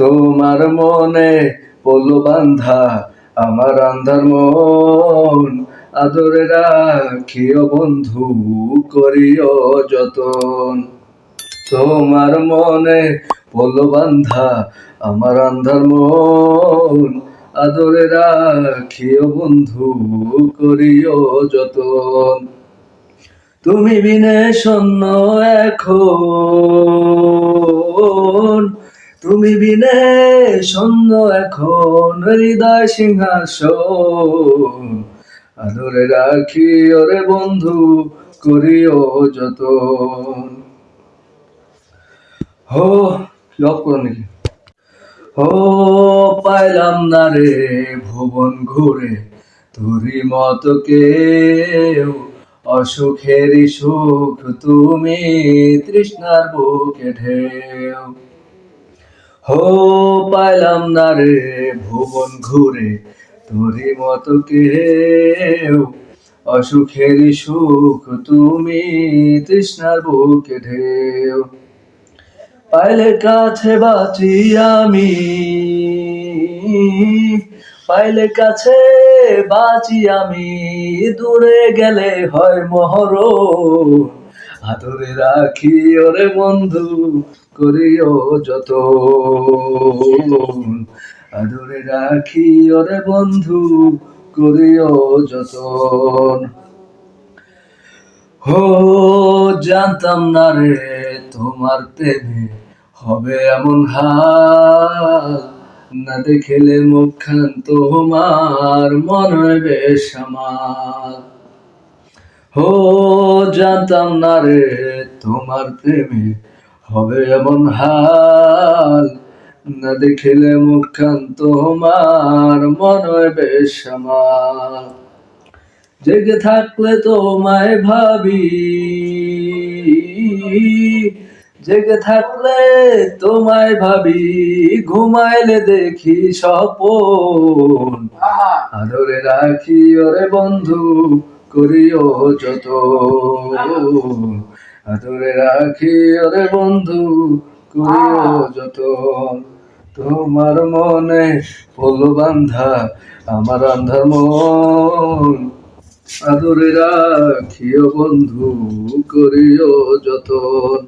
তোমার মনে পলো বান্ধা আমার আন্ধার মন, আদরে রাখিও বন্ধু করিও যতন। তোমার মনে পলো বান্ধা আমার আন্ধার মন, আদরে রাখিও বন্ধু করিও যতন। তুমি বিনে শূন্য এখন, তুমি বিনে শূন্য এখন হৃদয় সিংহাসন, আদরে রাখি ওরে বন্ধু করিও যতন। হো কি অফ করো নাকি? ও পাইলাম না রে ভুবন ঘুরে তোরই মতো কেউ, অসুখেরই সুখ তুমি তৃষ্ণার বুকে ঢেউ। হো পাইলাম না রে ভুবন ঘুরে তোরই মতো কেউ, অসুখেরই সুখ তুমি তৃষ্ণার বুকে ঢেউ। পাইলে কাছে বাঁচি আমি, পাইলে কাছে বাঁচি আমি, দূরে গেলে হয় মহরণ, আদরে রাখি ওরে বন্ধু করিও যতন, আদরে রাখি ওরে বন্ধু করিও যতন। হো জানতাম না রে তোমার প্রেমে হবে এমন হাল, না দেখিলে মুখখান তোমার মন হয় বেশ আমার। হো জানতাম না রে তোমার প্রেমে হবে এমন হাল, না দেখিলে মুখখান তোমার মন হয় বেশ আমার। জেগে থাকলে তোমায় ভাবি, জেগে থাকলে তোমায় ভাবি, ঘুমাইলে দেখি স্বপন, আদরে রাখি ওরে বন্ধু করিও যতন, আদরে রাখি ওরে বন্ধু করিও যতন। তোমার মনে পলো বান্ধা আমার আন্ধার মন, আদরে রাখিও বন্ধু করিও যতন।